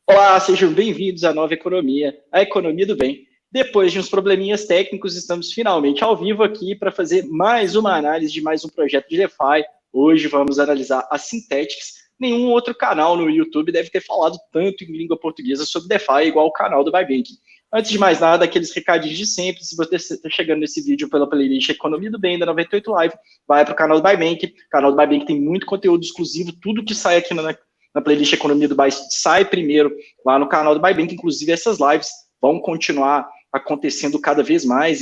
Olá, sejam bem-vindos à Nova Economia, a economia do bem. Depois de uns probleminhas técnicos, estamos finalmente ao vivo aqui para fazer mais uma análise de mais um projeto de DeFi. Hoje vamos analisar a Synthetix. Nenhum outro canal no YouTube deve ter falado tanto em língua portuguesa sobre DeFi igual o canal do Bybank. Antes de mais nada, aqueles recadinhos de sempre. Se você está chegando nesse vídeo pela playlist Economia do Bem da 98 Live, vai para o canal do Bybank. O canal do Bybank tem muito conteúdo exclusivo, tudo que sai aqui na playlist Economia do Buy sai primeiro lá no canal do Bybank. Inclusive, essas lives vão continuar acontecendo cada vez mais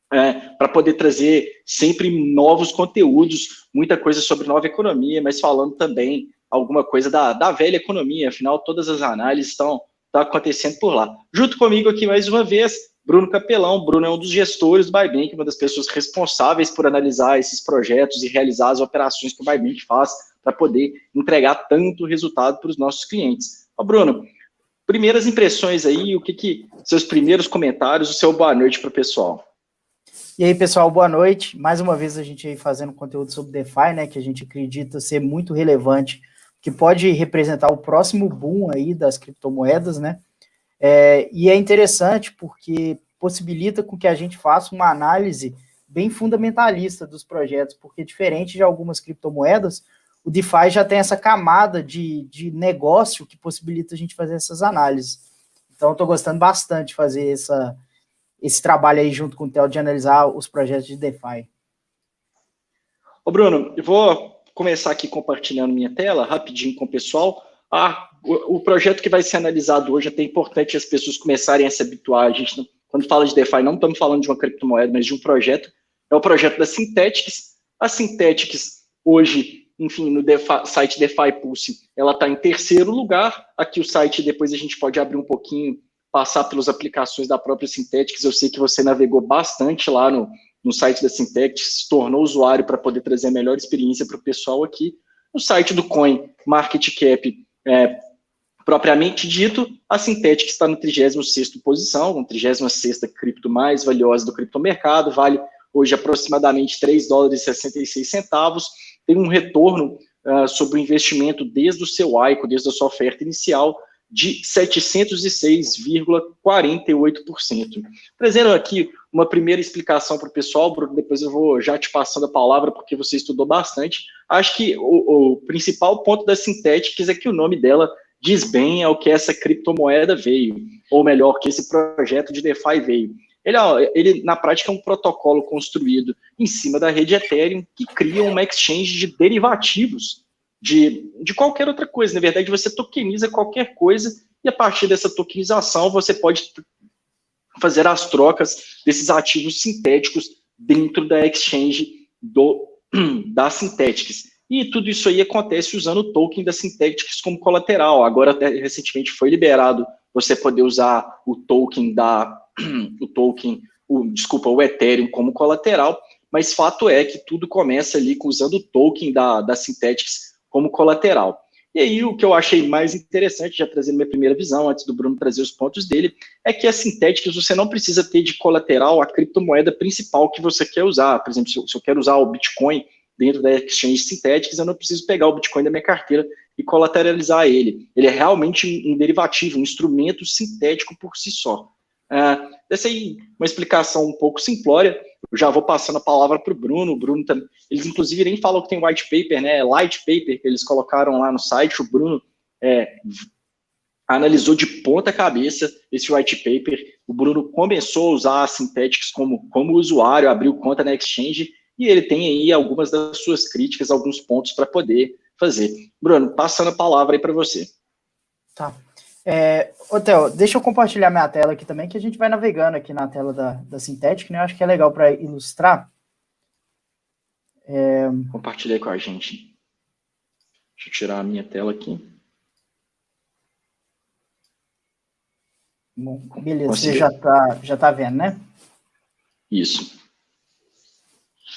para poder trazer sempre novos conteúdos, muita coisa sobre nova economia, mas falando também alguma coisa da velha economia. Afinal, todas as análises estão acontecendo por lá. Junto comigo aqui, mais uma vez, Bruno Capelão. Bruno é um dos gestores do Bybank, uma das pessoas responsáveis por analisar esses projetos e realizar as operações que o Bybank faz para poder entregar tanto resultado para os nossos clientes. Ó, Bruno, primeiras impressões aí, seus primeiros comentários, o seu boa noite para o pessoal. E aí, pessoal, boa noite. Mais uma vez a gente aí fazendo conteúdo sobre DeFi, né, que a gente acredita ser muito relevante, que pode representar o próximo boom aí das criptomoedas, né? E é interessante porque possibilita com que a gente faça uma análise bem fundamentalista dos projetos, porque diferente de algumas criptomoedas, o DeFi já tem essa camada de negócio que possibilita a gente fazer essas análises. Então, eu estou gostando bastante de fazer esse trabalho aí junto com o Theo de analisar os projetos de DeFi. Ô Bruno, eu vou começar aqui compartilhando minha tela rapidinho com o pessoal. O projeto que vai ser analisado hoje é até importante as pessoas começarem a se habituar. A gente, quando fala de DeFi, não estamos falando de uma criptomoeda, mas de um projeto. É o projeto da Synthetix. A Synthetix, hoje, enfim, no site DeFi Pulse, ela está em terceiro lugar. Aqui o site, depois a gente pode abrir um pouquinho, passar pelas aplicações da própria Synthetix. Eu sei que você navegou bastante lá no site da Synthetix, se tornou usuário para poder trazer a melhor experiência para o pessoal aqui. No site do Coin Market Cap, propriamente dito, a Synthetix está na 36ª posição, a 36ª cripto mais valiosa do criptomercado, vale hoje aproximadamente $3,66, tem um retorno sobre o investimento desde o seu ICO, desde a sua oferta inicial, de 706,48%. Trazendo aqui uma primeira explicação para o pessoal, Bruno, depois eu vou já te passando a palavra, porque você estudou bastante. Acho que o principal ponto da Synthetix é que o nome dela diz bem ao que essa criptomoeda veio, ou melhor, que esse projeto de DeFi veio. Ele, na prática, é um protocolo construído em cima da rede Ethereum que cria uma exchange de derivativos de qualquer outra coisa. Na verdade, você tokeniza qualquer coisa e a partir dessa tokenização você pode fazer as trocas desses ativos sintéticos dentro da exchange da Synthetix. E tudo isso aí acontece usando o token da Synthetix como colateral. Agora, até recentemente, foi liberado você poder usar o Ethereum como colateral, mas fato é que tudo começa ali usando o token da Synthetix como colateral. E aí, o que eu achei mais interessante, já trazendo minha primeira visão, antes do Bruno trazer os pontos dele, é que a Synthetix, você não precisa ter de colateral a criptomoeda principal que você quer usar. Por exemplo, se eu quero usar o Bitcoin dentro da exchange Synthetix, eu não preciso pegar o Bitcoin da minha carteira e colateralizar ele. Ele é realmente um derivativo, um instrumento sintético por si só. Essa aí, uma explicação um pouco simplória. Eu já vou passando a palavra para o Bruno. O Bruno também, eles inclusive nem falam que tem white paper, né? Light paper que eles colocaram lá no site. O Bruno analisou de ponta cabeça esse white paper. O Bruno começou a usar a Synthetix como usuário, abriu conta na exchange e ele tem aí algumas das suas críticas, alguns pontos para poder fazer. Bruno, passando a palavra aí para você. Tá. Theo, deixa eu compartilhar minha tela aqui também, que a gente vai navegando aqui na tela da Synthetix, né? Eu acho que é legal para ilustrar. Compartilha aí com a gente. Deixa eu tirar a minha tela aqui. Bom, beleza, consegui. Você já tá vendo, né? Isso.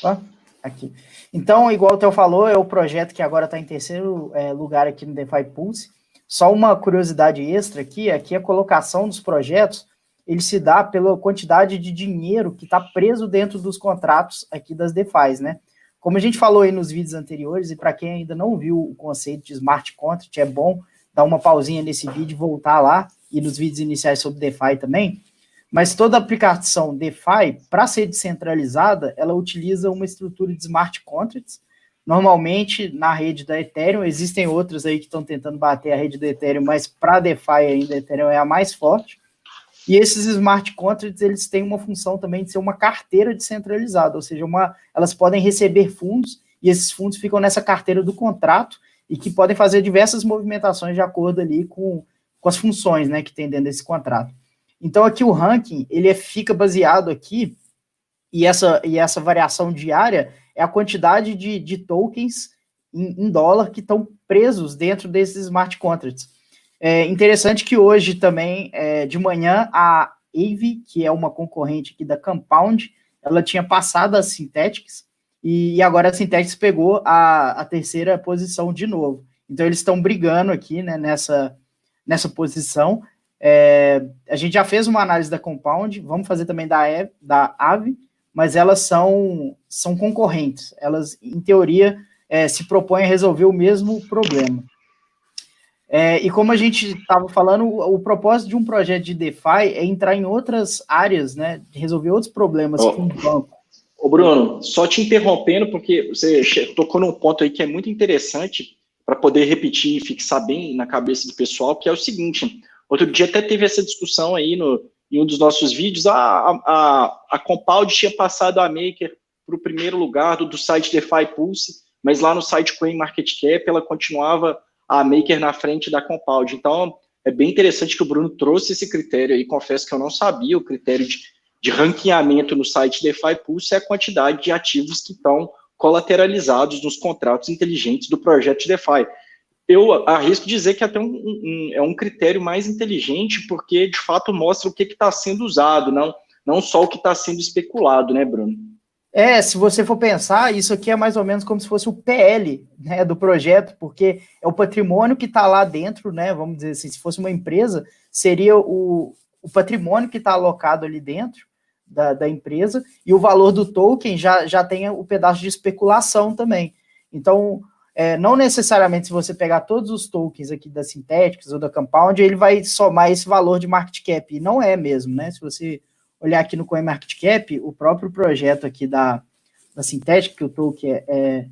Ó, aqui. Então, igual o Theo falou, é o projeto que agora está em terceiro lugar aqui no DeFi Pulse. Só uma curiosidade extra aqui a colocação dos projetos, ele se dá pela quantidade de dinheiro que está preso dentro dos contratos aqui das DeFis, né? Como a gente falou aí nos vídeos anteriores, e para quem ainda não viu o conceito de smart contract, é bom dar uma pausinha nesse vídeo e voltar lá, e nos vídeos iniciais sobre DeFi também. Mas toda aplicação DeFi, para ser descentralizada, ela utiliza uma estrutura de smart contracts. Normalmente, na rede da Ethereum, existem outras aí que estão tentando bater a rede do Ethereum, mas para DeFi ainda, a Ethereum é a mais forte. E esses smart contracts, eles têm uma função também de ser uma carteira descentralizada, ou seja, elas podem receber fundos, e esses fundos ficam nessa carteira do contrato, e que podem fazer diversas movimentações de acordo ali com as funções, né, que tem dentro desse contrato. Então, aqui o ranking, ele fica baseado aqui, e essa variação diária é a quantidade de tokens em dólar que estão presos dentro desses smart contracts. É interessante que hoje também, de manhã, a Aave, que é uma concorrente aqui da Compound, ela tinha passado a Synthetix, e agora a Synthetix pegou a terceira posição de novo. Então, eles estão brigando aqui, né, nessa posição. A gente já fez uma análise da Compound, vamos fazer também da Aave, mas elas são concorrentes. Elas, em teoria, se propõem a resolver o mesmo problema. E como a gente estava falando, o propósito de um projeto de DeFi é entrar em outras áreas, né, de resolver outros problemas com o banco. Ô Bruno, só te interrompendo, porque você tocou num ponto aí que é muito interessante para poder repetir e fixar bem na cabeça do pessoal, que é o seguinte: outro dia até teve essa discussão aí em um dos nossos vídeos, a Compound tinha passado a Maker para o primeiro lugar do site DeFi Pulse, mas lá no site CoinMarketCap ela continuava a Maker na frente da Compound. Então, é bem interessante que o Bruno trouxe esse critério aí. Confesso que eu não sabia. O critério de ranqueamento no site DeFi Pulse é a quantidade de ativos que estão colateralizados nos contratos inteligentes do projeto de DeFi. Eu arrisco dizer que até é um critério mais inteligente, porque, de fato, mostra o que está sendo usado, não só o que está sendo especulado, né, Bruno? Se você for pensar, isso aqui é mais ou menos como se fosse o PL, né, do projeto, porque é o patrimônio que está lá dentro, né, vamos dizer assim, se fosse uma empresa, seria o patrimônio que está alocado ali dentro da empresa, e o valor do token já tem o pedaço de especulação também. Então, não necessariamente se você pegar todos os tokens aqui da Synthetix ou da Compound, ele vai somar esse valor de market cap, e não é mesmo, né, se você olhar aqui no CoinMarketCap, o próprio projeto aqui da Synthetix, que o token é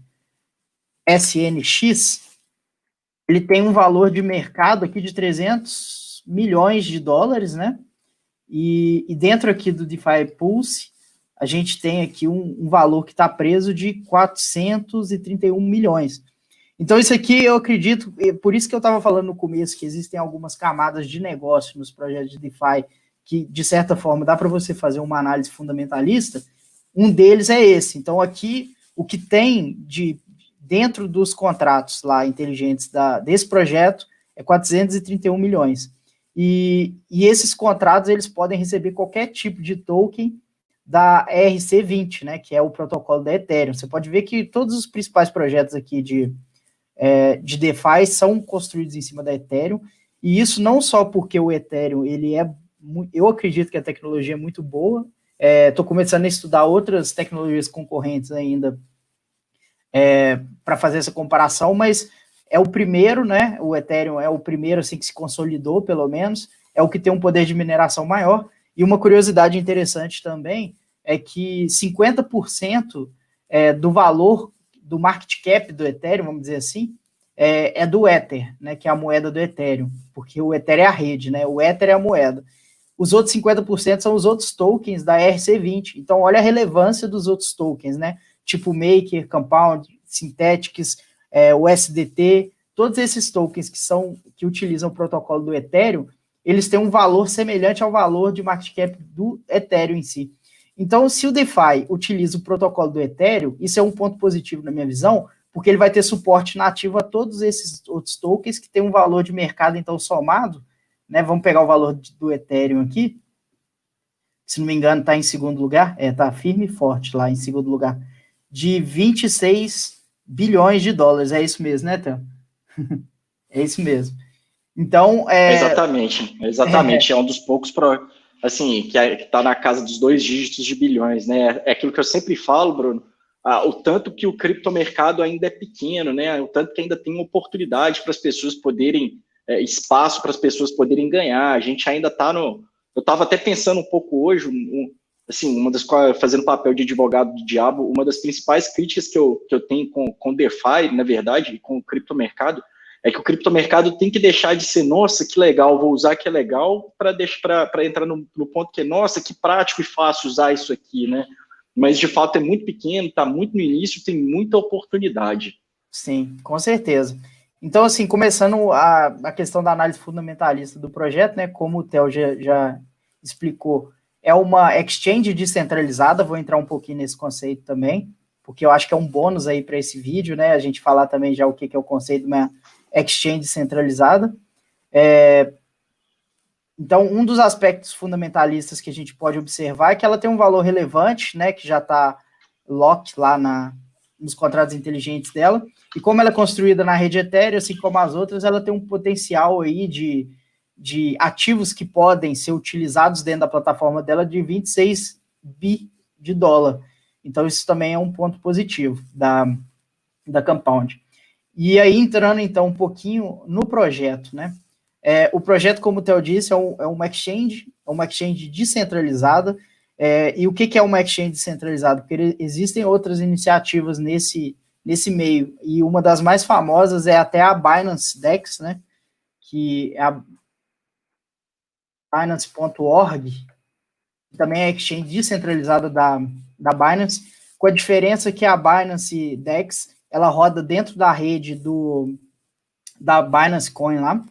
SNX, ele tem um valor de mercado aqui de 300 milhões de dólares, né? E dentro aqui do DeFi Pulse, a gente tem aqui um valor que está preso de 431 milhões. Então, isso aqui eu acredito, por isso que eu estava falando no começo, que existem algumas camadas de negócio nos projetos de DeFi, que, de certa forma, dá para você fazer uma análise fundamentalista. Um deles é esse. Então, aqui, o que tem dentro dos contratos lá inteligentes desse projeto é 431 milhões. E esses contratos, eles podem receber qualquer tipo de token da ERC20, né, que é o protocolo da Ethereum. Você pode ver que todos os principais projetos aqui de DeFi são construídos em cima da Ethereum, e isso não só porque o Ethereum, eu acredito que a tecnologia é muito boa, estou começando a estudar outras tecnologias concorrentes ainda para fazer essa comparação, mas é o primeiro, né? O Ethereum é o primeiro assim, que se consolidou, pelo menos, é o que tem um poder de mineração maior. E uma curiosidade interessante também é que 50% do valor do market cap do Ethereum, vamos dizer assim, é do Ether, né? Que é a moeda do Ethereum, porque o Ether é a rede, né? O Ether é a moeda. Os outros 50% são os outros tokens da ERC20. Então, olha a relevância dos outros tokens, né? Tipo Maker, Compound, Synthetix, o SDT, todos esses tokens que utilizam o protocolo do Ethereum, eles têm um valor semelhante ao valor de market cap do Ethereum em si. Então, se o DeFi utiliza o protocolo do Ethereum, isso é um ponto positivo na minha visão, porque ele vai ter suporte nativo a todos esses outros tokens que têm um valor de mercado, então, somado, né? Vamos pegar o valor do Ethereum aqui, se não me engano, está em segundo lugar, está firme e forte lá em segundo lugar, de 26 bilhões de dólares, é isso mesmo, né, Theo? É isso mesmo. Então, Exatamente, é um dos poucos, assim, que está na casa dos 2 dígitos de bilhões, né? É aquilo que eu sempre falo, Bruno, o tanto que o criptomercado ainda é pequeno, né? O tanto que ainda tem uma oportunidade para as pessoas poderem espaço para as pessoas poderem ganhar. A gente ainda está no... Eu estava até pensando um pouco hoje, assim, fazendo papel de advogado do diabo, uma das principais críticas que eu tenho com DeFi, na verdade, com o criptomercado, é que o criptomercado tem que deixar de ser, nossa, que legal, vou usar que é legal, para entrar no ponto que é, nossa, que prático e fácil usar isso aqui, né? Mas, de fato, é muito pequeno, está muito no início, tem muita oportunidade. Sim, com certeza. Então, assim, começando a questão da análise fundamentalista do projeto, né, como o Theo já explicou, é uma exchange descentralizada, vou entrar um pouquinho nesse conceito também, porque eu acho que é um bônus aí para esse vídeo, né, a gente falar também já o que é o conceito de uma exchange descentralizada. Então, um dos aspectos fundamentalistas que a gente pode observar é que ela tem um valor relevante, né, que já está locked lá nos contratos inteligentes dela, e como ela é construída na rede Ethereum, assim como as outras, ela tem um potencial aí de ativos que podem ser utilizados dentro da plataforma dela de 26 bi de dólar. Então, isso também é um ponto positivo da Compound. E aí, entrando, então, um pouquinho no projeto, né? O projeto, como o Theo disse, é uma exchange descentralizada. E o que é uma exchange descentralizada? Porque existem outras iniciativas nesse meio, e uma das mais famosas é até a Binance DEX, né? Que é a Binance.org, que também é a exchange descentralizada da Binance, com a diferença que a Binance DEX ela roda dentro da rede da Binance Coin lá,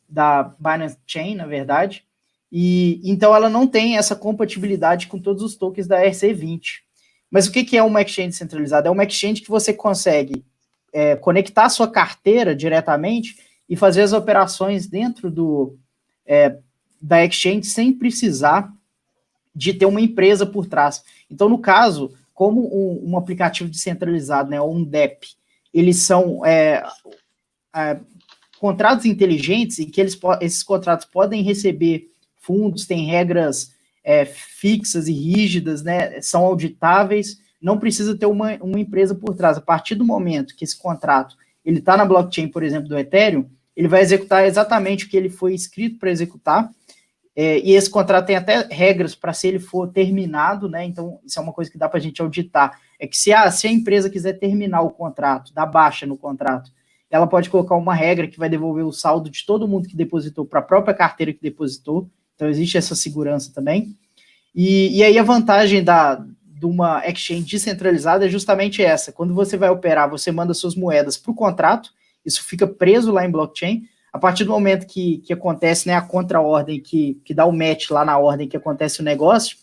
da Binance Chain, na verdade, e então ela não tem essa compatibilidade com todos os tokens da ERC20. Mas o que é uma exchange centralizada? É uma exchange que você consegue conectar a sua carteira diretamente e fazer as operações dentro da exchange sem precisar de ter uma empresa por trás. Então, no caso, como um aplicativo descentralizado, né, ou um DEP, eles são contratos inteligentes e que esses contratos podem receber fundos, têm regras fixas e rígidas, né, são auditáveis, não precisa ter uma empresa por trás. A partir do momento que esse contrato ele está na blockchain, por exemplo, do Ethereum, ele vai executar exatamente o que ele foi escrito para executar, e esse contrato tem até regras para se ele for terminado, né? Então, isso é uma coisa que dá para a gente auditar. É que se a empresa quiser terminar o contrato, dar baixa no contrato, ela pode colocar uma regra que vai devolver o saldo de todo mundo que depositou para a própria carteira que depositou. Então, existe essa segurança também. E aí a vantagem de uma exchange descentralizada é justamente essa. Quando você vai operar, você manda suas moedas para o contrato, isso fica preso lá em blockchain. A partir do momento que acontece, né, a contra-ordem, que dá o match lá na ordem que acontece o negócio,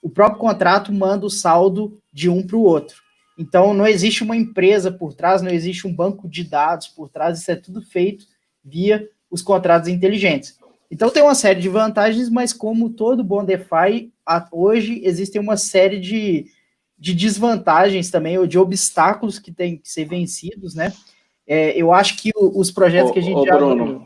o próprio contrato manda o saldo de um para o outro. Então, não existe uma empresa por trás, não existe um banco de dados por trás, isso é tudo feito via os contratos inteligentes. Então, tem uma série de vantagens, mas como todo bom DeFi, hoje existem uma série de desvantagens também, ou de obstáculos que têm que ser vencidos, né? Eu acho que os projetos que a gente já... Bruno,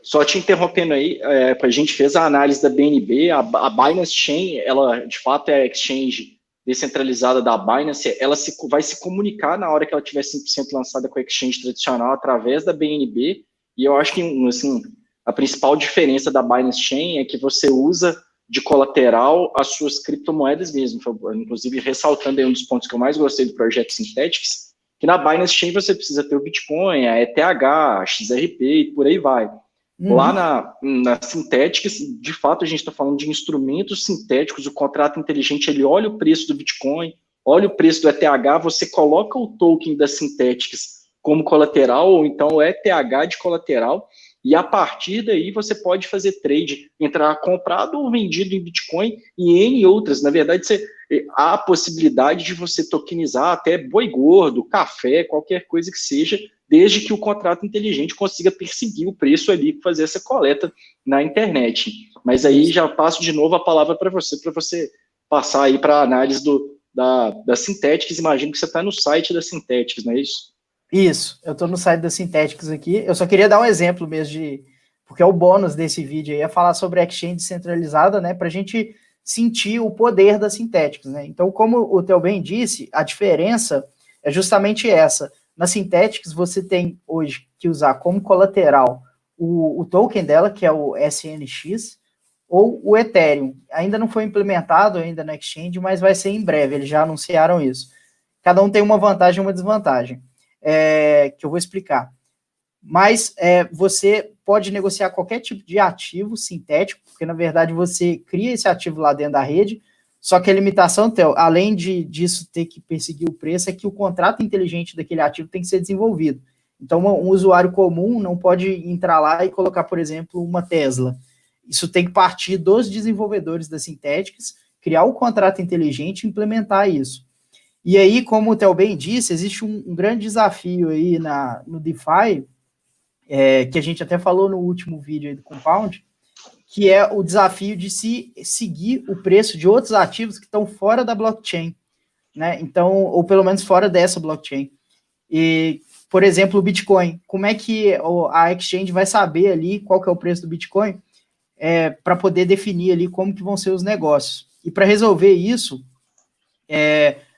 só te interrompendo aí, a gente fez a análise da BNB, a Binance Chain, ela de fato é a exchange descentralizada da Binance, ela vai se comunicar na hora que ela tiver 100% lançada com a exchange tradicional através da BNB, e eu acho que assim, a principal diferença da Binance Chain é que você usa de colateral as suas criptomoedas mesmo, inclusive ressaltando aí um dos pontos que eu mais gostei do projeto Synthetix, que na Binance Chain você precisa ter o Bitcoin, a ETH, a XRP e por aí vai. Lá na Synthetix, de fato, a gente está falando de instrumentos sintéticos, o contrato inteligente, ele olha o preço do Bitcoin, olha o preço do ETH, você coloca o token da Synthetix como colateral, ou então o ETH de colateral, e a partir daí você pode fazer trade, entrar comprado ou vendido em Bitcoin e N outras. Na verdade, há a possibilidade de você tokenizar até boi gordo, café, qualquer coisa que seja, desde que o contrato inteligente consiga perseguir o preço ali e fazer essa coleta na internet. Mas aí já passo de novo a palavra para você passar aí para a análise da Synthetix. Imagino que você está no site da Synthetix, não é isso? Isso, eu estou no site da Synthetix aqui. Eu só queria dar um exemplo mesmo porque é o bônus desse vídeo aí, é falar sobre a exchange descentralizada, né, para a gente sentir o poder da Synthetix, né. Então, como o Theo bem disse, a diferença é justamente essa. Na Synthetix, você tem hoje que usar como colateral o token dela, que é o SNX, ou o Ethereum. Ainda não foi implementado ainda na Exchange, mas vai ser em breve, eles já anunciaram isso. Cada um tem uma vantagem e uma desvantagem, que eu vou explicar. Mas você pode negociar qualquer tipo de ativo sintético, porque, na verdade, você cria esse ativo lá dentro da rede, só que a limitação, Theo, além disso ter que perseguir o preço, é que o contrato inteligente daquele ativo tem que ser desenvolvido. Então, um usuário comum não pode entrar lá e colocar, por exemplo, uma Tesla. Isso tem que partir dos desenvolvedores da Synthetix, criar o contrato inteligente e implementar isso. E aí, como o Theo bem disse, existe um grande desafio aí no DeFi, que a gente até falou no último vídeo aí do Compound, que é o desafio de se seguir o preço de outros ativos que estão fora da blockchain, né? Então, ou pelo menos fora dessa blockchain. E, por exemplo, o Bitcoin. Como é que a exchange vai saber ali qual que é o preço do Bitcoin para poder definir ali como que vão ser os negócios? E para resolver isso,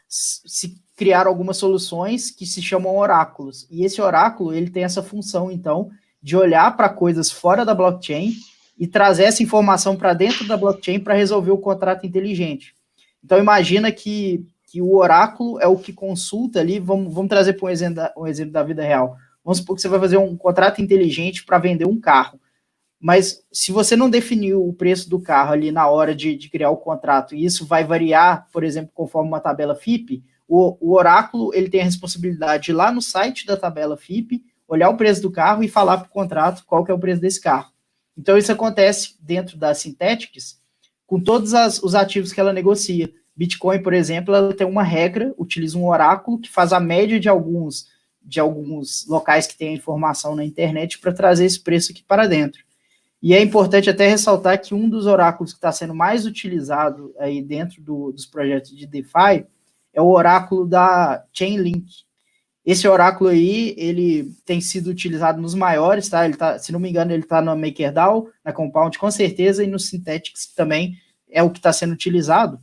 se criaram algumas soluções que se chamam oráculos. E esse oráculo, ele tem essa função, então, de olhar para coisas fora da blockchain e trazer essa informação para dentro da blockchain para resolver o contrato inteligente. Então, imagina que o oráculo é o que consulta ali, vamos trazer para um exemplo da vida real. Vamos supor que você vai fazer um contrato inteligente para vender um carro. Mas se você não definiu o preço do carro ali na hora de criar o contrato, e isso vai variar, por exemplo, conforme uma tabela FIPE, o oráculo ele tem a responsabilidade de ir lá no site da tabela FIPE, olhar o preço do carro e falar para o contrato qual que é o preço desse carro. Então, isso acontece dentro da Synthetix com todos os ativos que ela negocia. Bitcoin, por exemplo, ela tem uma regra, utiliza um oráculo que faz a média de alguns locais que tem a informação na internet para trazer esse preço aqui para dentro. E é importante até ressaltar que um dos oráculos que está sendo mais utilizado aí dentro dos projetos de DeFi é o oráculo da Chainlink. Esse oráculo aí, ele tem sido utilizado nos maiores, tá? Ele tá, se não me engano, ele está na MakerDAO, na Compound, com certeza, e no Synthetix também é o que está sendo utilizado.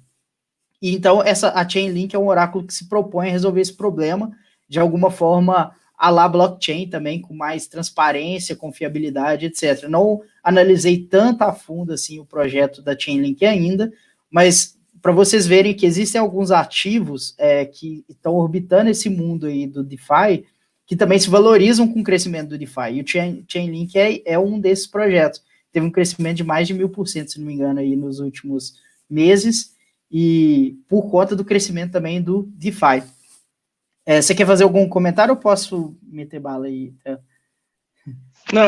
E então, a Chainlink é um oráculo que se propõe a resolver esse problema de alguma forma à la blockchain também, com mais transparência, confiabilidade, etc. Não analisei tanto a fundo assim o projeto da Chainlink ainda, mas para vocês verem que existem alguns ativos que estão orbitando esse mundo aí do DeFi, que também se valorizam com o crescimento do DeFi. E o Chainlink é um desses projetos. Teve um crescimento de mais de 1000%, se não me engano, aí nos últimos meses, e por conta do crescimento também do DeFi. Você quer fazer algum comentário ou posso meter bala aí? Não,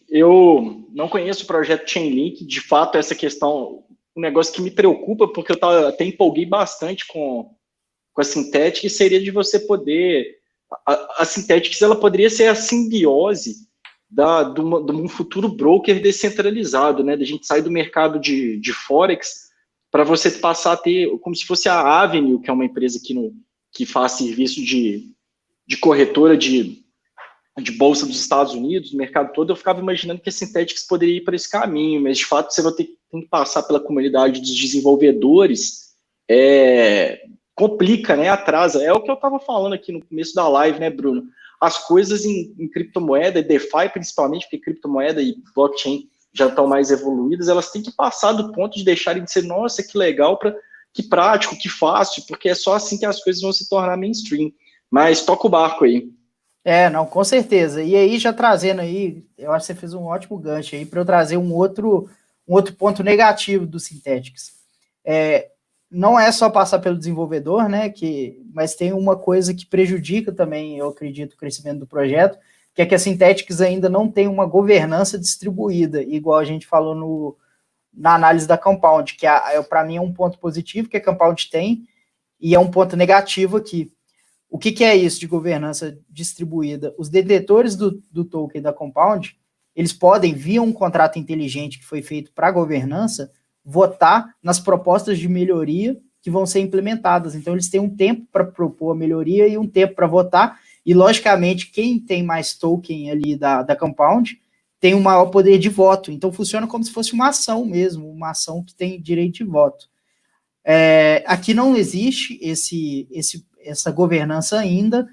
eu não conheço o projeto Chainlink, de fato, essa questão, um negócio que me preocupa, porque eu até empolguei bastante com a Synthetix, seria de você poder... A Synthetix, ela poderia ser a simbiose de um futuro broker descentralizado, né? Da gente sair do mercado de Forex para você passar a ter, como se fosse a Avenue, que é uma empresa que faz serviço de corretora de bolsa dos Estados Unidos, no mercado todo. Eu ficava imaginando que a Synthetix poderia ir para esse caminho, mas de fato você vai ter que passar pela comunidade dos desenvolvedores, complica, né, atrasa. É o que eu estava falando aqui no começo da live, né, Bruno? As coisas em criptomoeda, e DeFi principalmente, porque criptomoeda e blockchain já estão mais evoluídas, elas têm que passar do ponto de deixarem de ser, nossa, que legal, para que prático, que fácil, porque é só assim que as coisas vão se tornar mainstream. Mas toca o barco aí. Não, com certeza. E aí, já trazendo aí, eu acho que você fez um ótimo gancho aí para eu trazer um outro ponto negativo do Synthetix. Não é só passar pelo desenvolvedor, né, mas tem uma coisa que prejudica também, eu acredito, o crescimento do projeto, que é que a Synthetix ainda não tem uma governança distribuída, igual a gente falou na análise da Compound, que para mim é um ponto positivo que a Compound tem, e é um ponto negativo aqui. O que é isso de governança distribuída? Os detentores do token da Compound, eles podem, via um contrato inteligente que foi feito para a governança, votar nas propostas de melhoria que vão ser implementadas. Então, eles têm um tempo para propor a melhoria e um tempo para votar, e, logicamente, quem tem mais token ali da Compound tem um maior poder de voto. Então, funciona como se fosse uma ação mesmo, uma ação que tem direito de voto. Aqui não existe essa governança ainda,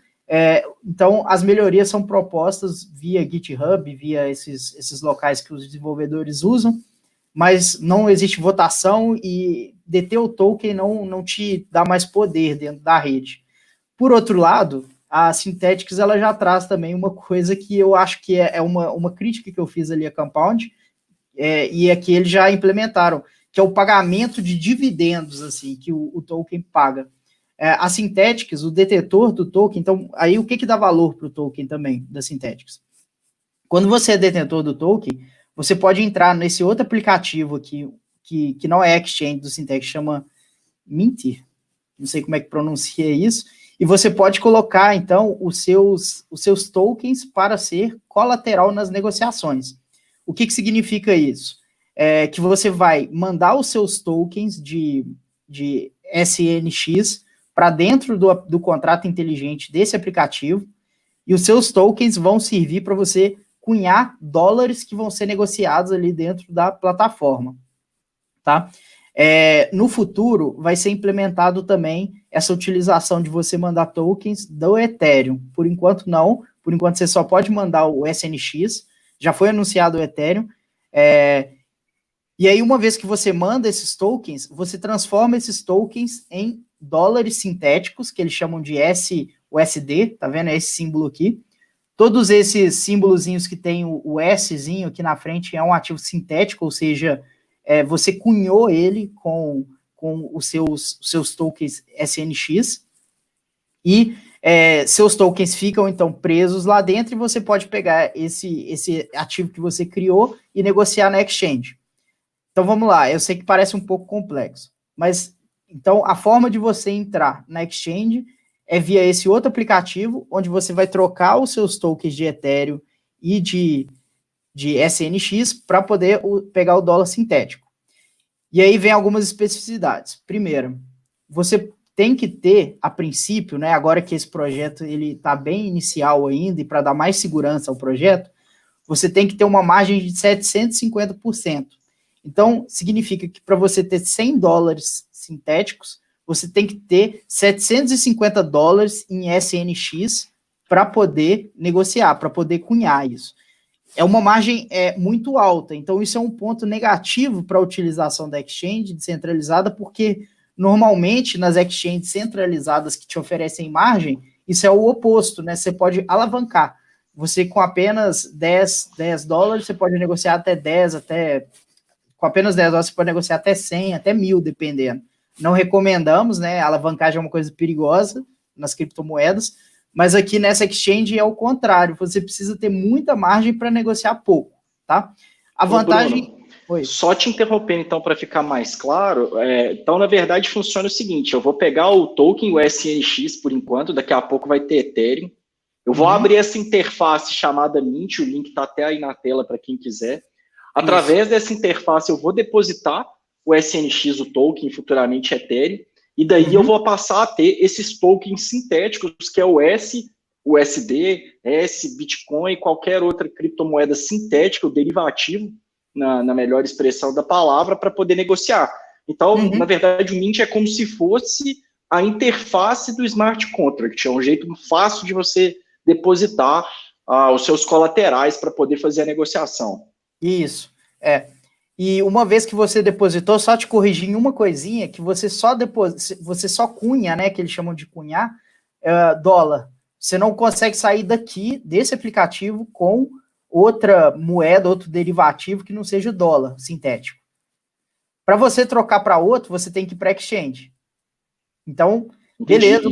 Então, as melhorias são propostas via GitHub, via esses locais que os desenvolvedores usam, mas não existe votação e deter o token não te dá mais poder dentro da rede. Por outro lado, a Synthetix ela já traz também uma coisa que eu acho que é uma crítica que eu fiz ali a Compound, e é que eles já implementaram, que é o pagamento de dividendos, assim, que o token paga. A Synthetix, o detetor do token, então, aí o que dá valor para o token também, da Synthetix? Quando você é detentor do token, você pode entrar nesse outro aplicativo aqui, que não é exchange do Synthetix, chama Mint, não sei como é que pronuncia isso, e você pode colocar, então, os seus tokens para ser colateral nas negociações. O que significa isso? Que você vai mandar os seus tokens de SNX para dentro do contrato inteligente desse aplicativo, e os seus tokens vão servir para você cunhar dólares que vão ser negociados ali dentro da plataforma, tá? No futuro, vai ser implementado também essa utilização de você mandar tokens do Ethereum. Por enquanto, não. Por enquanto, você só pode mandar o SNX. Já foi anunciado o Ethereum. E aí, uma vez que você manda esses tokens, você transforma esses tokens em dólares sintéticos, que eles chamam de USD, tá vendo? É esse símbolo aqui. Todos esses símbolozinhos que tem o Szinho aqui na frente é um ativo sintético, ou seja, você cunhou ele com os seus tokens SNX, e seus tokens ficam, então, presos lá dentro, e você pode pegar esse ativo que você criou e negociar na exchange. Então, vamos lá, eu sei que parece um pouco complexo, mas, então, a forma de você entrar na exchange é via esse outro aplicativo, onde você vai trocar os seus tokens de Ethereum e de SNX para poder pegar o dólar sintético. E aí vem algumas especificidades. Primeiro, você tem que ter, a princípio, né, agora que esse projeto está bem inicial ainda, e para dar mais segurança ao projeto, você tem que ter uma margem de 750%. Então, significa que para você ter 100 dólares sintéticos, você tem que ter 750 dólares em SNX para poder negociar, para poder cunhar isso. É uma margem muito alta, então isso é um ponto negativo para a utilização da exchange descentralizada, porque normalmente nas exchanges centralizadas que te oferecem margem, isso é o oposto, né? Você pode alavancar. Você com apenas 10 dólares, você pode negociar até 10, com apenas 10 dólares você pode negociar até 100, até 1.000, dependendo. Não recomendamos, né? A alavancagem é uma coisa perigosa nas criptomoedas, mas aqui nessa exchange é o contrário. Você precisa ter muita margem para negociar pouco, tá? A vantagem... Bruno, só te interrompendo, então, para ficar mais claro, então, na verdade, funciona o seguinte, eu vou pegar o token, o SNX, por enquanto, daqui a pouco vai ter Ethereum, eu vou abrir essa interface chamada Mint, o link está até aí na tela para quem quiser. Através dessa interface, eu vou depositar o SNX, o token, futuramente Ethereum, e daí eu vou passar a ter esses tokens sintéticos, que é o USD, Bitcoin, qualquer outra criptomoeda sintética, o derivativo, na melhor expressão da palavra, para poder negociar. Então, na verdade, o Mint é como se fosse a interface do smart contract, é um jeito fácil de você depositar os seus colaterais para poder fazer a negociação. Isso, E uma vez que você depositou, só te corrigir em uma coisinha, que você só cunha, né, que eles chamam de cunhar, dólar. Você não consegue sair desse aplicativo com outra moeda, outro derivativo que não seja o dólar sintético. Para você trocar para outro, você tem que ir para exchange. Então, beleza.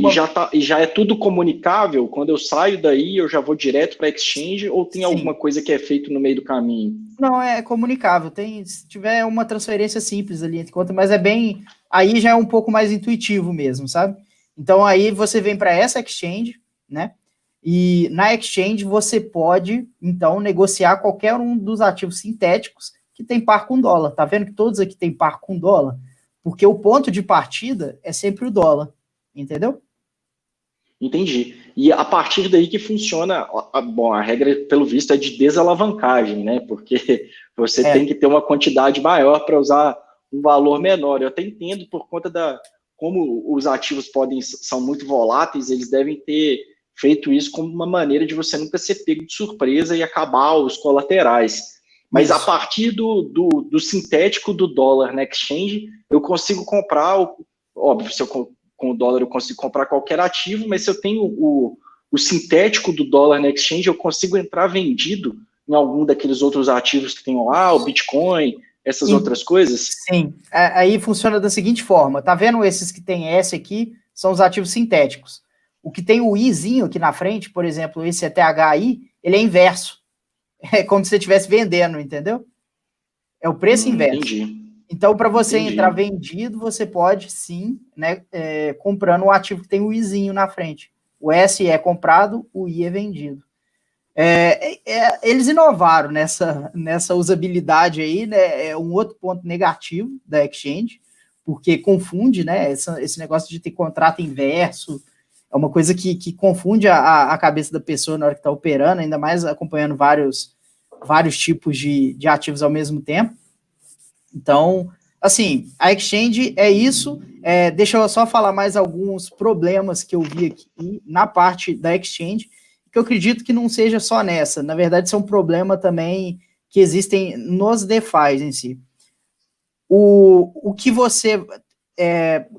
E já é tudo comunicável? Quando eu saio daí, eu já vou direto para exchange ou tem alguma coisa que é feito no meio do caminho? Não, é comunicável. Se tiver uma transferência simples ali entre contas, mas aí já é um pouco mais intuitivo mesmo, sabe? Então aí você vem para essa exchange, né? E na exchange você pode, então, negociar qualquer um dos ativos sintéticos que tem par com dólar. Tá vendo que todos aqui tem par com dólar? Porque o ponto de partida é sempre o dólar. Entendeu? Entendi. E a partir daí que funciona, bom, a regra, pelo visto, é de desalavancagem, né? Porque você tem que ter uma quantidade maior para usar um valor menor. Eu até entendo por conta como os ativos são muito voláteis, eles devem ter feito isso como uma maneira de você nunca ser pego de surpresa e acabar os colaterais. Mas a partir do sintético do dólar na exchange, eu consigo comprar, óbvio, se eu, com o dólar eu consigo comprar qualquer ativo, mas se eu tenho o sintético do dólar na exchange, eu consigo entrar vendido em algum daqueles outros ativos que tem lá, o Bitcoin, essas outras coisas? Sim, aí funciona da seguinte forma, tá vendo esses que tem S aqui, são os ativos sintéticos. O que tem o Izinho aqui na frente, por exemplo, esse ETHI, ele é inverso. É como se você estivesse vendendo, entendeu? É o preço inverso. Entendi. Então, para você entrar vendido, você pode sim, né, comprando o ativo que tem o Izinho na frente. O S é comprado, o I é vendido. Eles inovaram nessa usabilidade aí, né? É um outro ponto negativo da exchange, porque confunde, né? Esse negócio de ter contrato inverso, é uma coisa que confunde a cabeça da pessoa na hora que está operando, ainda mais acompanhando vários tipos de ativos ao mesmo tempo. Então, assim, a exchange é isso. Deixa eu só falar mais alguns problemas que eu vi aqui na parte da exchange, que eu acredito que não seja só nessa. Na verdade, isso é um problema também que existem nos DeFi em si. O que você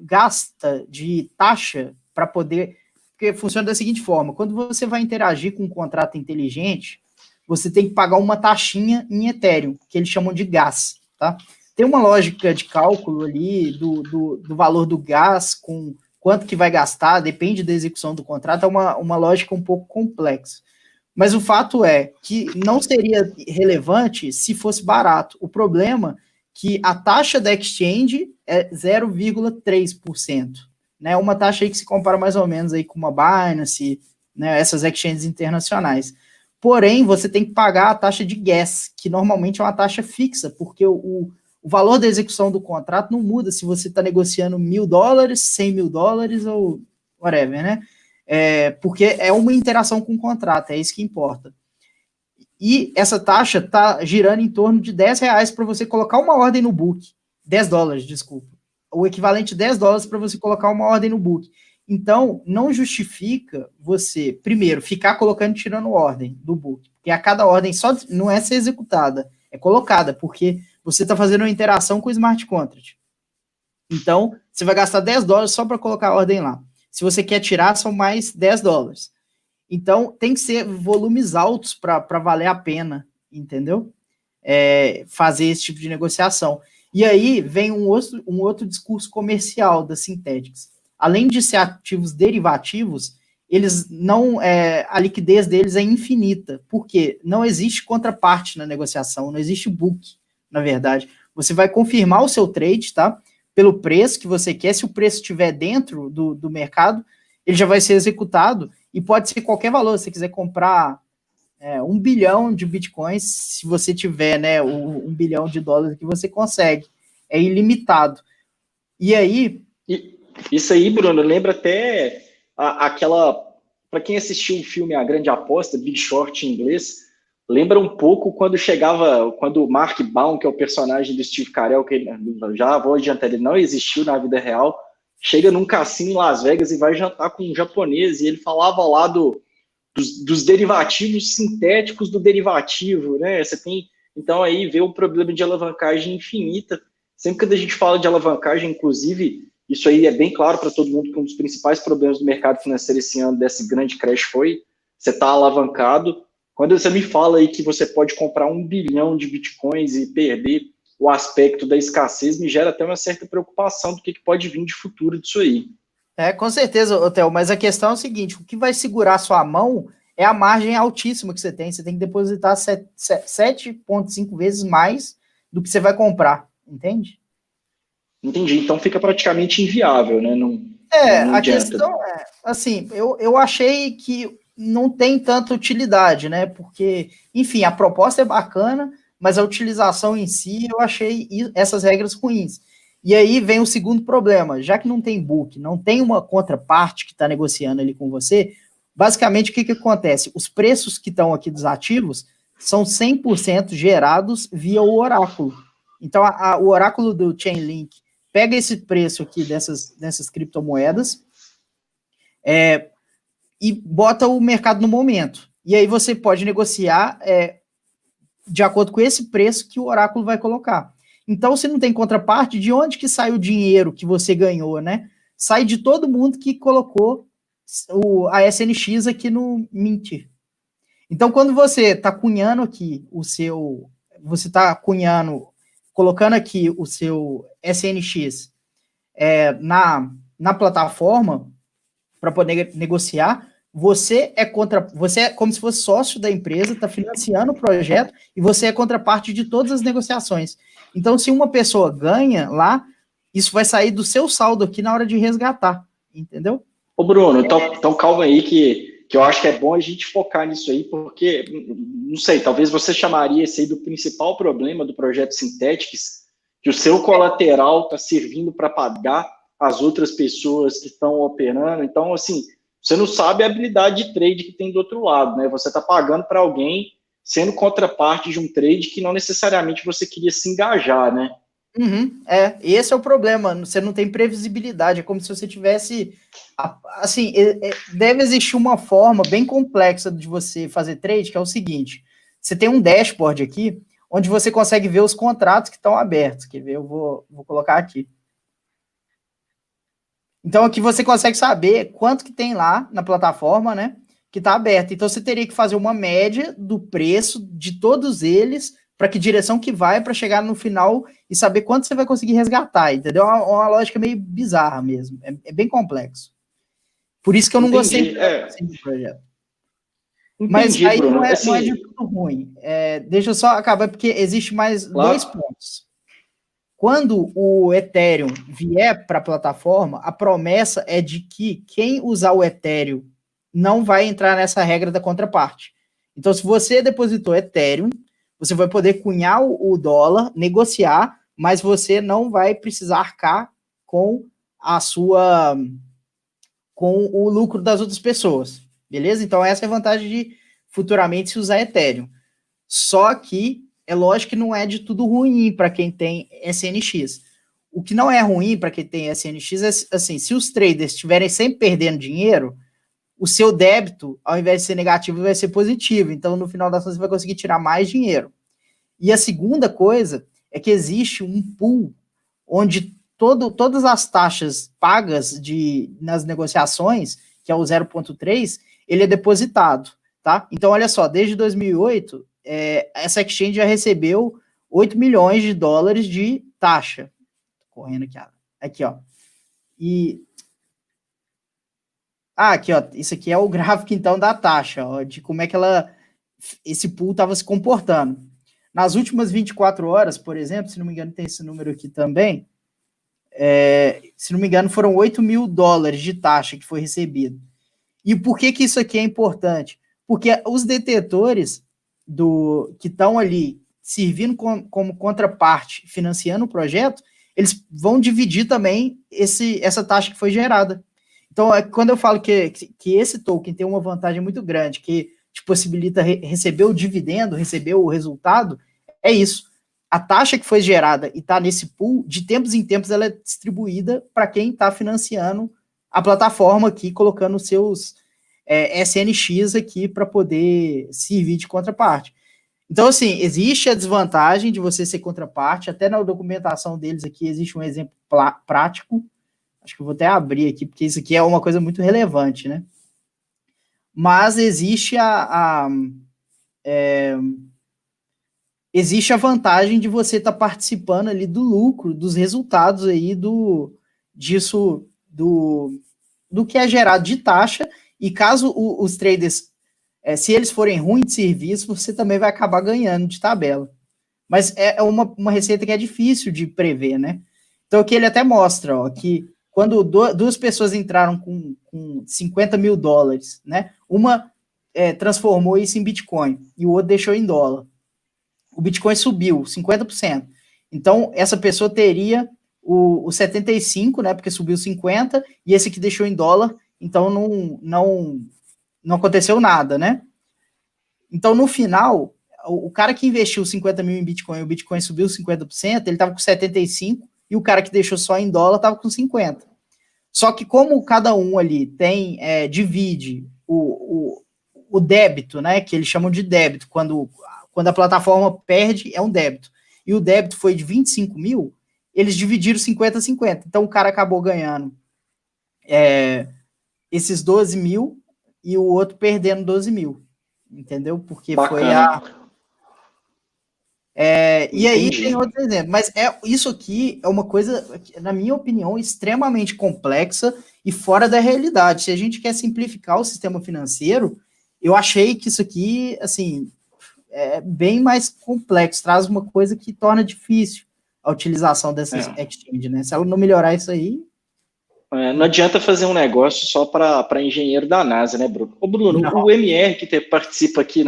gasta de taxa para poder... Porque funciona da seguinte forma, quando você vai interagir com um contrato inteligente, você tem que pagar uma taxinha em Ethereum, que eles chamam de gas, tá? Tem uma lógica de cálculo ali do valor do gas com quanto que vai gastar, depende da execução do contrato, é uma lógica um pouco complexa. Mas o fato é que não seria relevante se fosse barato. O problema é que a taxa da exchange é 0,3%. Né? Uma taxa aí que se compara mais ou menos aí com uma Binance, né? Essas exchanges internacionais. Porém, você tem que pagar a taxa de gas, que normalmente é uma taxa fixa, porque o valor da execução do contrato não muda se você está negociando $1.000, $100.000 ou whatever, né? Porque é uma interação com o contrato, é isso que importa. E essa taxa está girando em torno de R$10 para você colocar uma ordem no book. $10, desculpa. O equivalente de $10 para você colocar uma ordem no book. Então, não justifica você, primeiro, ficar colocando e tirando ordem do book. Porque a cada ordem só não é ser executada, é colocada, porque você está fazendo uma interação com o smart contract. Então, você vai gastar $10 só para colocar a ordem lá. Se você quer tirar, são mais $10. Então, tem que ser volumes altos para valer a pena, entendeu? Fazer esse tipo de negociação. E aí vem um outro discurso comercial da Synthetix. Além de ser ativos derivativos, eles não, a liquidez deles é infinita, porque não existe contraparte na negociação, não existe book, na verdade. Você vai confirmar o seu trade, tá? Pelo preço que você quer, se o preço estiver dentro do mercado, ele já vai ser executado, e pode ser qualquer valor, se você quiser comprar 1 bilhão de bitcoins, se você tiver, né, $1 bilhão que você consegue, é ilimitado. E aí... Isso aí, Bruno, lembra até aquela... Para quem assistiu o filme A Grande Aposta, Big Short em inglês, lembra um pouco quando o Mark Baum, que é o personagem do Steve Carell, que já vou adiantar, ele não existiu na vida real, chega num cassino em Las Vegas e vai jantar com um japonês, e ele falava lá dos derivativos sintéticos do derivativo, né? Você tem, então, aí vê o problema de alavancagem infinita. Sempre que a gente fala de alavancagem, inclusive, isso aí é bem claro para todo mundo que um dos principais problemas do mercado financeiro esse ano, desse grande crash, foi você está alavancado. Quando você me fala aí que você pode comprar 1 bilhão de bitcoins e perder o aspecto da escassez, me gera até uma certa preocupação do que pode vir de futuro disso aí. Com certeza, Theo, mas a questão é o seguinte, o que vai segurar a sua mão é a margem altíssima que você tem que depositar 7,5 vezes mais do que você vai comprar, entende? Entendi, então fica praticamente inviável, né? Não a questão é, assim, eu achei que não tem tanta utilidade, né? Porque, enfim, a proposta é bacana, mas a utilização em si, eu achei essas regras ruins. E aí vem o segundo problema, já que não tem book, não tem uma contraparte que está negociando ali com você, basicamente o que acontece? Os preços que estão aqui dos ativos são 100% gerados via o oráculo. Então, o oráculo do Chainlink pega esse preço aqui dessas criptomoedas, e bota o mercado no momento. E aí você pode negociar de acordo com esse preço que o oráculo vai colocar. Então, se não tem contraparte, de onde que sai o dinheiro que você ganhou, né? Sai de todo mundo que colocou a SNX aqui no Mint. Então, quando você está cunhando aqui você está colocando aqui o seu SNX na plataforma para poder negociar, você é como se fosse sócio da empresa, está financiando o projeto e você é contraparte de todas as negociações. Então, se uma pessoa ganha lá, isso vai sair do seu saldo aqui na hora de resgatar, entendeu? Ô, Bruno, então calma aí que eu acho que é bom a gente focar nisso aí, porque, não sei, talvez você chamaria esse aí do principal problema do projeto Synthetics, que o seu colateral está servindo para pagar as outras pessoas que estão operando. Então, assim, você não sabe a habilidade de trade que tem do outro lado, né? Você está pagando para alguém sendo contraparte de um trade que não necessariamente você queria se engajar, né? Esse é o problema, você não tem previsibilidade, é como se você tivesse, assim, deve existir uma forma bem complexa de você fazer trade, que é o seguinte, você tem um dashboard aqui, onde você consegue ver os contratos que estão abertos, quer ver, eu vou colocar aqui. Então aqui você consegue saber quanto que tem lá na plataforma, né, que está aberto, então você teria que fazer uma média do preço de todos eles, para que direção que vai para chegar no final e saber quanto você vai conseguir resgatar, entendeu? É uma lógica meio bizarra mesmo, é bem complexo. Por isso que eu não gostei do projeto. Mas aí Bruno, não é de tudo ruim. Deixa eu só acabar, porque existe mais dois pontos. Quando o Ethereum vier para a plataforma, a promessa é de que quem usar o Ethereum não vai entrar nessa regra da contraparte. Então, se você depositou Ethereum, você vai poder cunhar o dólar, negociar, mas você não vai precisar arcar com com o lucro das outras pessoas, beleza? Então essa é a vantagem de futuramente se usar Ethereum. Só que é lógico que não é de tudo ruim para quem tem SNX. O que não é ruim para quem tem SNX é assim, se os traders estiverem sempre perdendo dinheiro, o seu débito, ao invés de ser negativo, vai ser positivo. Então, no final das contas, você vai conseguir tirar mais dinheiro. E a segunda coisa é que existe um pool onde todas as taxas pagas nas negociações, que é o 0,3, ele é depositado, tá? Então, olha só, desde 2008, essa exchange já recebeu 8 milhões de dólares de taxa. Tô correndo aqui, ó. Aqui, ó, isso aqui é o gráfico, então, da taxa, ó, de como é que esse pool estava se comportando. Nas últimas 24 horas, por exemplo, se não me engano, tem esse número aqui também, se não me engano, foram 8 mil dólares de taxa que foi recebido. E por que isso aqui é importante? Porque os detetores que estão ali servindo como contraparte, financiando o projeto, eles vão dividir também essa taxa que foi gerada. Então, quando eu falo que esse token tem uma vantagem muito grande, que te possibilita receber o dividendo, receber o resultado, é isso. A taxa que foi gerada e está nesse pool, de tempos em tempos, ela é distribuída para quem está financiando a plataforma aqui, colocando os seus SNX aqui para poder servir de contraparte. Então, assim, existe a desvantagem de você ser contraparte, até na documentação deles aqui existe um exemplo prático. Acho que eu vou até abrir aqui, porque isso aqui é uma coisa muito relevante, né? Mas existe existe a vantagem de você estar participando ali do lucro, dos resultados aí do que é gerado de taxa, e caso os traders, se eles forem ruins de serviço, você também vai acabar ganhando de tabela. Mas é uma receita que é difícil de prever, né? Então aqui ele até mostra, ó, que quando duas pessoas entraram com 50 mil dólares, né? Uma transformou isso em Bitcoin e o outro deixou em dólar. O Bitcoin subiu 50%. Então, essa pessoa teria o 75, né? Porque subiu 50, e esse que deixou em dólar, então não aconteceu nada, né? Então, no final, o cara que investiu 50 mil em Bitcoin, o Bitcoin subiu 50%, ele estava com 75, e o cara que deixou só em dólar estava com 50. Só que como cada um ali divide o débito, né, que eles chamam de débito, quando a plataforma perde, é um débito. E o débito foi de 25 mil, eles dividiram 50-50. Então, o cara acabou ganhando esses 12 mil e o outro perdendo 12 mil. Entendeu? Porque Bacana. foi a... e aí tem outro exemplo. Mas isso aqui é uma coisa, na minha opinião, extremamente complexa e fora da realidade. Se a gente quer simplificar o sistema financeiro, eu achei que isso aqui, assim, é bem mais complexo, traz uma coisa que torna difícil a utilização dessa exchange, né? Se ela não melhorar isso aí... não adianta fazer um negócio só para engenheiro da NASA, né, Bruno? Ô, Bruno, não. O MR que participa aqui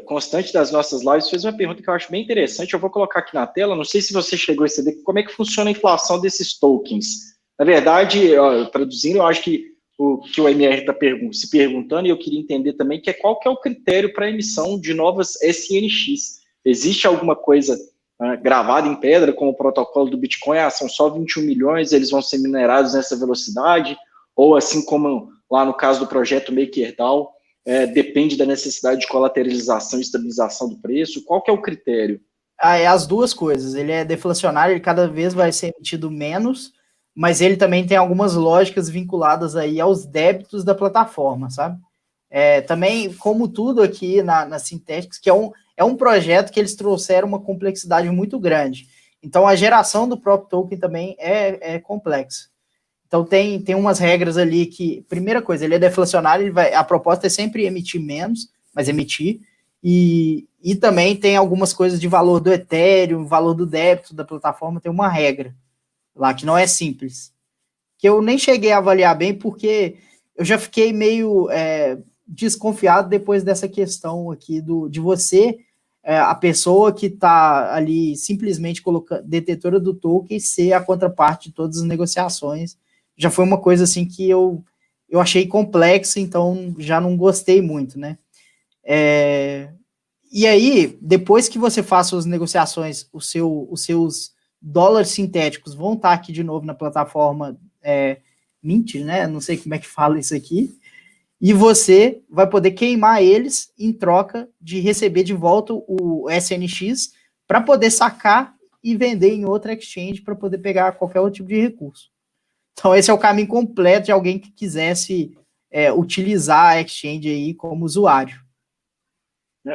constante das nossas lives fez uma pergunta que eu acho bem interessante, eu vou colocar aqui na tela, não sei se você chegou a saber como é que funciona a inflação desses tokens. Na verdade, traduzindo, eu acho que o MR está se perguntando, e eu queria entender também, qual que é o critério para a emissão de novas SNX. Existe alguma coisa gravada em pedra, como o protocolo do Bitcoin, são só 21 milhões, eles vão ser minerados nessa velocidade, ou assim como lá no caso do projeto MakerDAO, depende da necessidade de colateralização e estabilização do preço? Qual que é o critério? É as duas coisas, ele é deflacionário, ele cada vez vai ser emitido menos, mas ele também tem algumas lógicas vinculadas aí aos débitos da plataforma, sabe? Também, como tudo aqui na Synthetix, que é um projeto que eles trouxeram uma complexidade muito grande. Então, a geração do próprio token também é complexa. Então, tem umas regras ali que, primeira coisa, ele é deflacionário, a proposta é sempre emitir menos, mas emitir, e também tem algumas coisas de valor do Ethereum, valor do débito da plataforma, tem uma regra lá que não é simples, que eu nem cheguei a avaliar bem, porque eu já fiquei meio desconfiado depois dessa questão aqui de você, a pessoa que está ali simplesmente colocando detetora do token, ser a contraparte de todas as negociações. Já foi uma coisa assim que eu achei complexa, então já não gostei muito, né? E aí, depois que você faça as negociações, os seus dólares sintéticos vão estar aqui de novo na plataforma Mint, né? Não sei como é que fala isso aqui. E você vai poder queimar eles em troca de receber de volta o SNX para poder sacar e vender em outra exchange para poder pegar qualquer outro tipo de recurso. Então, esse é o caminho completo de alguém que quisesse utilizar a exchange aí como usuário.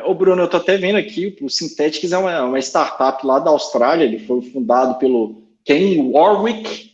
Ô, Bruno, eu estou até vendo aqui, o Synthetix é uma startup lá da Austrália, ele foi fundado pelo Ken Warwick,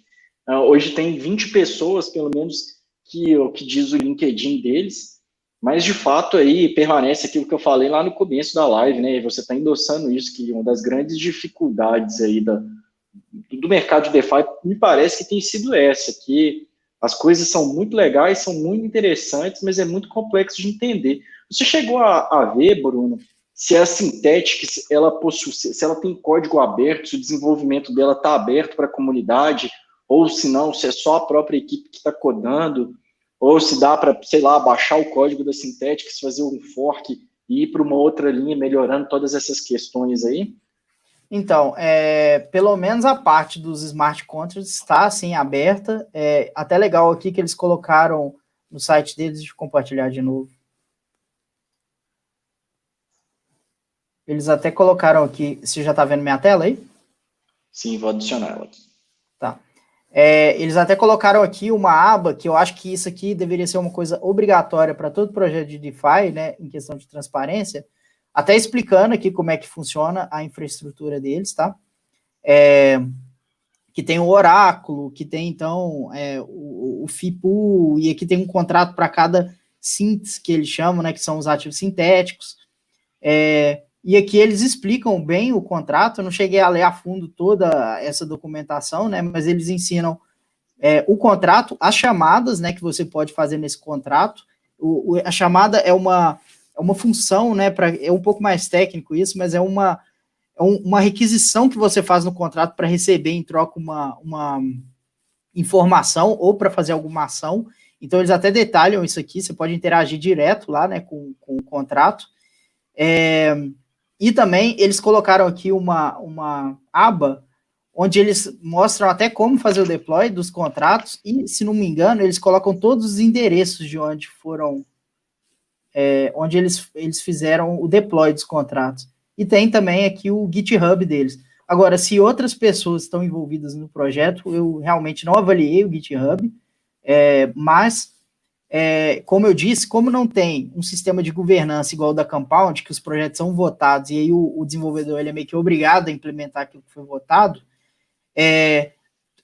hoje tem 20 pessoas, pelo menos, que diz o LinkedIn deles, mas de fato aí permanece aquilo que eu falei lá no começo da live, né? E você está endossando isso, que uma das grandes dificuldades aí do mercado de DeFi me parece que tem sido essa, que as coisas são muito legais, são muito interessantes, mas é muito complexo de entender. Você chegou a ver, Bruno, se a Synthetix, se ela tem código aberto, se o desenvolvimento dela está aberto para a comunidade, ou se não, se é só a própria equipe que está codando, ou se dá para, sei lá, baixar o código da Synthetix, fazer um fork e ir para uma outra linha, melhorando todas essas questões aí? Então, pelo menos a parte dos smart contracts está, assim, aberta. Até legal aqui que eles colocaram no site deles, de compartilhar de novo. Eles até colocaram aqui, você já está vendo minha tela aí? Sim, vou adicionar ela aqui. Tá. Eles até colocaram aqui uma aba, que eu acho que isso aqui deveria ser uma coisa obrigatória para todo projeto de DeFi, né, em questão de transparência, até explicando aqui como é que funciona a infraestrutura deles, tá? Que tem o oráculo, que tem, então, o FIPU, e aqui tem um contrato para cada synths, que eles chamam, né, que são os ativos sintéticos. E aqui eles explicam bem o contrato, eu não cheguei a ler a fundo toda essa documentação, né, mas eles ensinam o contrato, as chamadas, né, que você pode fazer nesse contrato. A chamada é uma função, né, é um pouco mais técnico isso, mas é uma requisição que você faz no contrato para receber em troca uma informação ou para fazer alguma ação. Então, eles até detalham isso aqui, você pode interagir direto lá, né, com o contrato. E também eles colocaram aqui uma aba onde eles mostram até como fazer o deploy dos contratos e, se não me engano, eles colocam todos os endereços de onde foram, onde eles fizeram o deploy dos contratos. E tem também aqui o GitHub deles. Agora, se outras pessoas estão envolvidas no projeto, eu realmente não avaliei o GitHub, mas, como eu disse, como não tem um sistema de governança igual o da Compound, que os projetos são votados e aí o desenvolvedor ele é meio que obrigado a implementar aquilo que foi votado,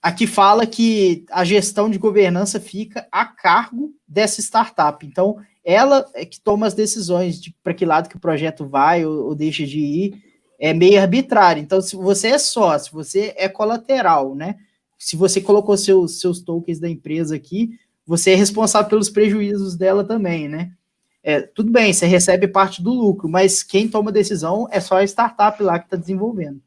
aqui fala que a gestão de governança fica a cargo dessa startup. Então, ela é que toma as decisões de para que lado que o projeto vai ou deixa de ir, é meio arbitrário. Então, se você é sócio, se você é colateral, né? Se você colocou seus tokens da empresa aqui, você é responsável pelos prejuízos dela também, né? Tudo bem, você recebe parte do lucro, mas quem toma decisão é só a startup lá que está desenvolvendo.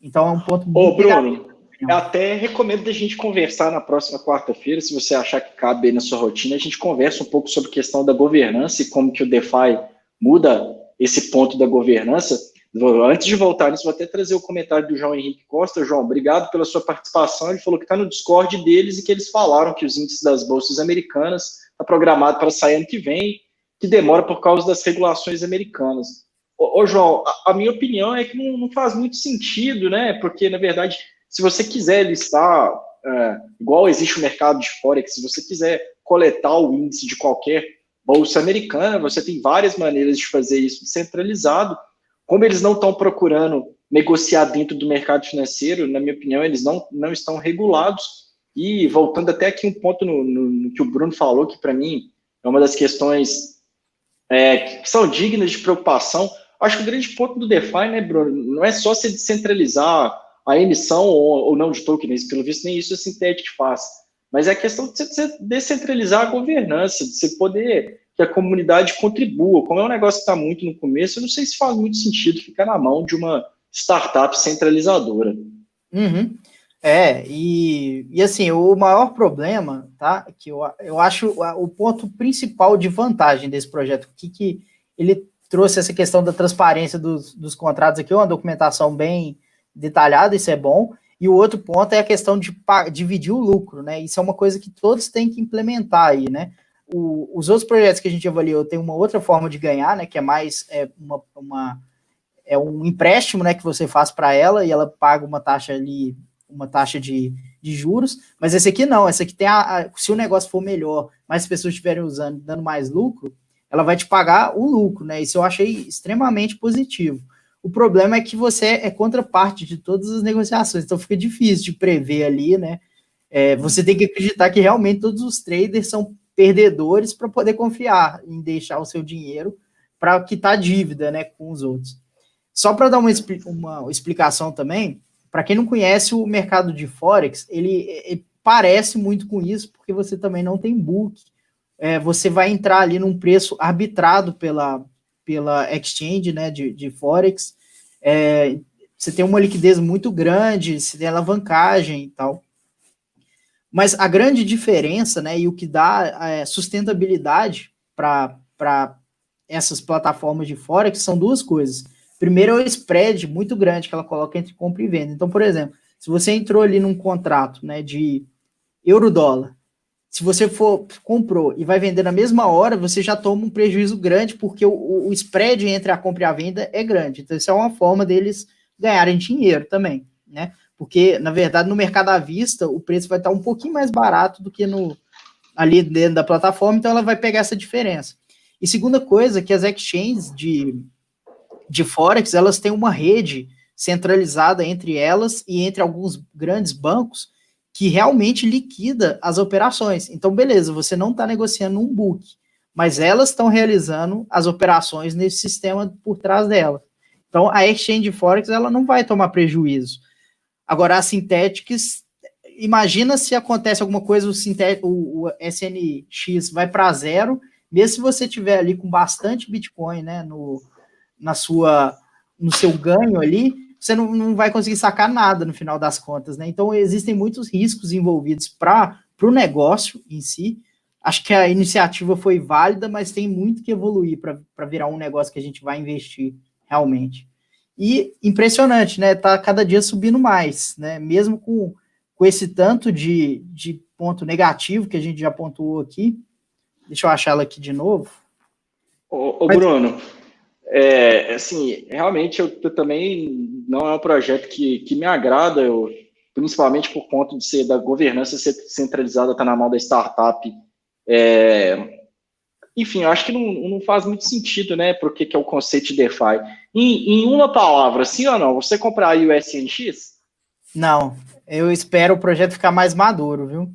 Então, é um ponto muito Bruno, eu até recomendo a gente conversar na próxima quarta-feira, se você achar que cabe aí na sua rotina, a gente conversa um pouco sobre a questão da governança e como que o DeFi muda esse ponto da governança. Antes de voltar nisso, vou até trazer o comentário do João Henrique Costa. João, obrigado pela sua participação. Ele falou que está no Discord deles e que eles falaram que os índices das bolsas americanas está programado para sair ano que vem, que demora por causa das regulações americanas. João, a minha opinião é que não faz muito sentido, né? Porque, na verdade, se você quiser listar, igual existe o mercado de Forex, se você quiser coletar o índice de qualquer bolsa americana, você tem várias maneiras de fazer isso descentralizado. Como eles não estão procurando negociar dentro do mercado financeiro, na minha opinião, eles não estão regulados. E voltando até aqui um ponto no que o Bruno falou, que para mim é uma das questões que são dignas de preocupação. Acho que o grande ponto do DeFi, né, Bruno, não é só você descentralizar a emissão ou não de tokens, pelo visto nem isso a Synthetix faz, mas é a questão de você descentralizar a governança, de você poder que a comunidade contribua. Como é um negócio que está muito no começo, eu não sei se faz muito sentido ficar na mão de uma startup centralizadora. Uhum. E assim, o maior problema, tá, que eu acho o ponto principal de vantagem desse projeto, que ele trouxe essa questão da transparência dos contratos aqui, uma documentação bem detalhada, isso é bom, e o outro ponto é a questão de dividir o lucro, né, isso é uma coisa que todos têm que implementar aí, né. Os outros projetos que a gente avaliou tem uma outra forma de ganhar, né, que é mais um empréstimo, né, que você faz para ela e ela paga uma taxa ali, uma taxa de juros, mas esse aqui não, esse aqui tem se o negócio for melhor, mais pessoas estiverem usando, dando mais lucro, ela vai te pagar o lucro, né, isso eu achei extremamente positivo. O problema é que você é contraparte de todas as negociações, então fica difícil de prever ali, né, você tem que acreditar que realmente todos os traders são perdedores para poder confiar em deixar o seu dinheiro para quitar dívida, né, com os outros. Só para dar uma explicação também, para quem não conhece o mercado de Forex, ele parece muito com isso, porque você também não tem book, você vai entrar ali num preço arbitrado pela exchange, né, de Forex, você tem uma liquidez muito grande, você tem alavancagem e tal. Mas a grande diferença, né, e o que dá sustentabilidade para essas plataformas de Forex são duas coisas. Primeiro é o spread muito grande que ela coloca entre compra e venda. Então, por exemplo, se você entrou ali num contrato, né, de euro-dólar, se você comprou e vai vender na mesma hora, você já toma um prejuízo grande, porque o spread entre a compra e a venda é grande. Então, isso é uma forma deles ganharem dinheiro também, né? Porque, na verdade, no mercado à vista, o preço vai estar um pouquinho mais barato do que ali dentro da plataforma, então ela vai pegar essa diferença. E segunda coisa, que as exchanges de Forex, elas têm uma rede centralizada entre elas e entre alguns grandes bancos que realmente liquida as operações. Então, beleza, você não está negociando um book, mas elas estão realizando as operações nesse sistema por trás dela. Então, a exchange de Forex, ela não vai tomar prejuízo. Agora, a Synthetix, imagina se acontece alguma coisa, o SNX vai para zero, mesmo se você tiver ali com bastante Bitcoin, né, no seu ganho ali, você não vai conseguir sacar nada no final das contas, né? Então, existem muitos riscos envolvidos para o negócio em si. Acho que a iniciativa foi válida, mas tem muito que evoluir para virar um negócio que a gente vai investir realmente. e impressionante, né? Tá cada dia subindo mais, né? Mesmo com esse tanto de ponto negativo que a gente já pontuou aqui. Deixa eu achar ela aqui de novo. Ô Bruno, assim, realmente eu também não é um projeto que me agrada, principalmente por conta de ser da governança ser centralizada, tá na mão da startup. Enfim, eu acho que não faz muito sentido, né, para o que é o conceito de DeFi. Em uma palavra, sim ou não, você compraria o SNX? Não, eu espero o projeto ficar mais maduro, viu?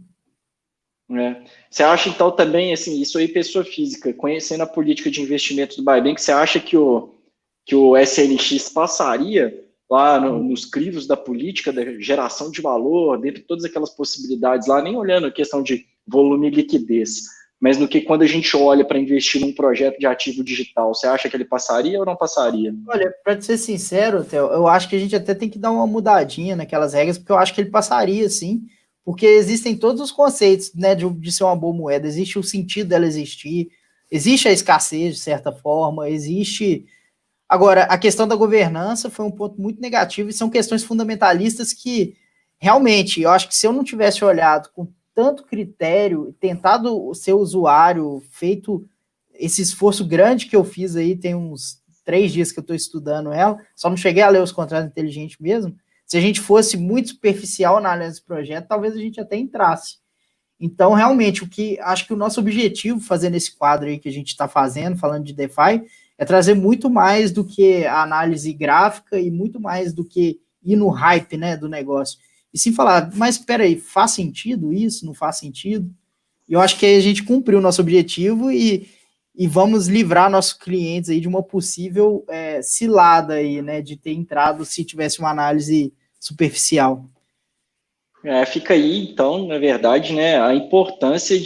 Você acha, então, também, assim, isso aí, pessoa física, conhecendo a política de investimento do Biden, que você acha que o SNX passaria lá nos crivos da política, da geração de valor, dentre todas aquelas possibilidades lá, nem olhando a questão de volume e liquidez, mas no que quando a gente olha para investir num projeto de ativo digital, você acha que ele passaria ou não passaria? Olha, para ser sincero, Theo, eu acho que a gente até tem que dar uma mudadinha naquelas regras, porque eu acho que ele passaria, sim, porque existem todos os conceitos, né, de ser uma boa moeda, existe o sentido dela existir, existe a escassez, de certa forma, existe... Agora, a questão da governança foi um ponto muito negativo, e são questões fundamentalistas que, realmente, eu acho que se eu não tivesse olhado com tanto critério, tentado ser usuário, feito esse esforço grande que eu fiz aí, tem uns 3 dias que eu estou estudando ela, só não cheguei a ler os contratos inteligentes mesmo. Se a gente fosse muito superficial na análise do projeto, talvez a gente até entrasse. Então, realmente, acho que o nosso objetivo, fazendo esse quadro aí que a gente está fazendo, falando de DeFi, é trazer muito mais do que a análise gráfica e muito mais do que ir no hype, né, do negócio. E sim falar, mas espera aí, faz sentido isso? Não faz sentido? E eu acho que aí a gente cumpriu o nosso objetivo e vamos livrar nossos clientes aí de uma possível cilada aí, né, de ter entrado se tivesse uma análise superficial. Fica aí, então, na verdade, né, a importância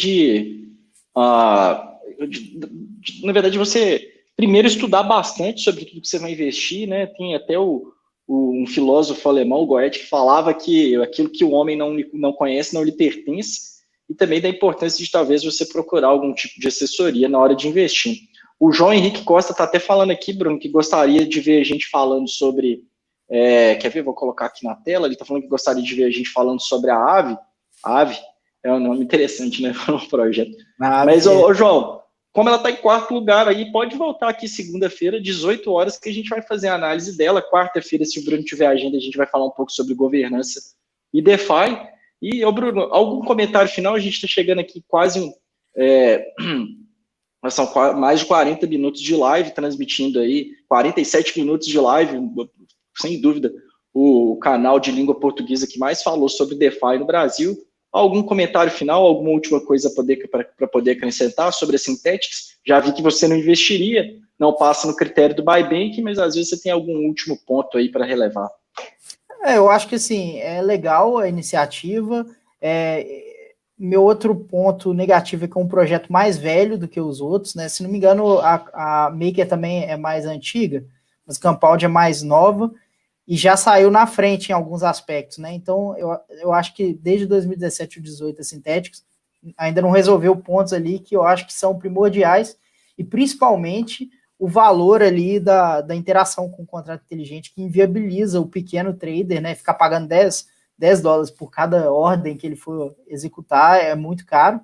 na verdade, você primeiro estudar bastante sobre tudo que você vai investir, né? Tem até um filósofo alemão, Goethe, que falava que aquilo que o homem não conhece não lhe pertence, e também da importância de talvez você procurar algum tipo de assessoria na hora de investir. O João Henrique Costa está até falando aqui, Bruno, que gostaria de ver a gente falando sobre... quer ver? Vou colocar aqui na tela. Ele está falando que gostaria de ver a gente falando sobre a AVE. A AVE é um nome interessante, né? Para um projeto. Mas, ô, João, como ela está em quarto lugar aí, pode voltar aqui segunda-feira, 18 horas, que a gente vai fazer a análise dela. Quarta-feira, se o Bruno tiver agenda, a gente vai falar um pouco sobre governança e DeFi. E, ô, Bruno, algum comentário final? A gente está chegando aqui quase são mais de 40 minutos de live, transmitindo aí, 47 minutos de live, sem dúvida, o canal de língua portuguesa que mais falou sobre DeFi no Brasil. Algum comentário final, alguma última coisa para poder acrescentar sobre a Synthetix? Já vi que você não investiria, não passa no critério do Buybank, mas às vezes você tem algum último ponto aí para relevar. Eu acho que assim, é legal a iniciativa. Meu outro ponto negativo é que é um projeto mais velho do que os outros, né? Se não me engano, a Maker também é mais antiga, mas a Compound é mais nova e já saiu na frente em alguns aspectos, né? Então, eu acho que desde 2017 ou 2018 a Synthetix ainda não resolveu pontos ali que eu acho que são primordiais e principalmente o valor ali da interação com o contrato inteligente que inviabiliza o pequeno trader, né? Ficar pagando $10 por cada ordem que ele for executar é muito caro,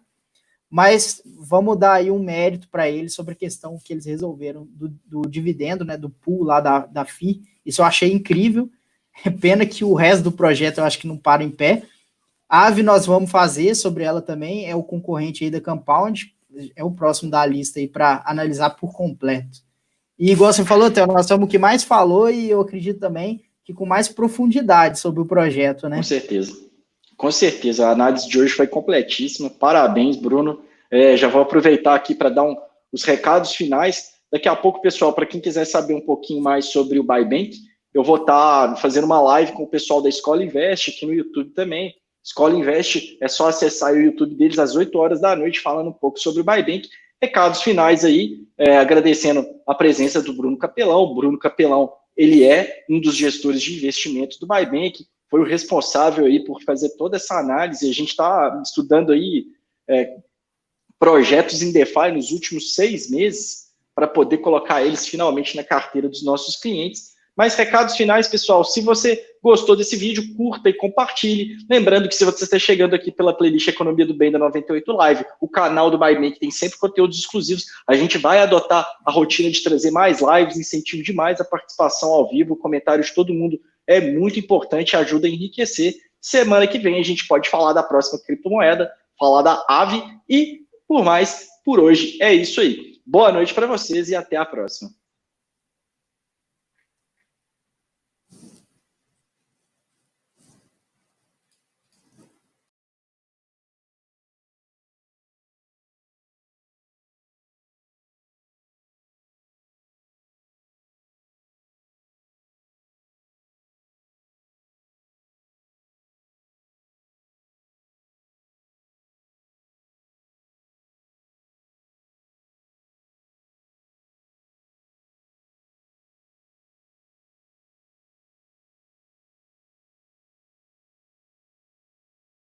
mas vamos dar aí um mérito para eles sobre a questão que eles resolveram do dividendo, né, do pool lá da FI. Isso eu achei incrível. É pena que o resto do projeto eu acho que não para em pé. A AVE nós vamos fazer sobre ela também, é o concorrente aí da Compound, é o próximo da lista aí para analisar por completo. E igual você falou, Theo, nós somos o que mais falou e eu acredito também que com mais profundidade sobre o projeto, né? Com certeza. Com certeza. A análise de hoje foi completíssima. Parabéns, Bruno. Já vou aproveitar aqui para dar os recados finais. Daqui a pouco, pessoal, para quem quiser saber um pouquinho mais sobre o Buybank, eu vou estar fazendo uma live com o pessoal da Escola Invest aqui no YouTube também. Escola Invest, é só acessar o YouTube deles às 8 horas da noite, falando um pouco sobre o Buybank. Recados finais aí, agradecendo a presença do Bruno Capelão. O Bruno Capelão, ele é um dos gestores de investimentos do Buybank, foi o responsável aí por fazer toda essa análise. A gente está estudando aí projetos em DeFi nos últimos 6 meses para poder colocar eles finalmente na carteira dos nossos clientes. Mas recados finais, pessoal, se você gostou desse vídeo, curta e compartilhe. Lembrando que se você está chegando aqui pela playlist Economia do Bem da 98 Live, o canal do BuyMake tem sempre conteúdos exclusivos. A gente vai adotar a rotina de trazer mais lives, incentivo demais a participação ao vivo, o comentário de todo mundo é muito importante, ajuda a enriquecer. Semana que vem a gente pode falar da próxima criptomoeda, falar da AVE e, por mais, por hoje é isso aí. Boa noite para vocês e até a próxima.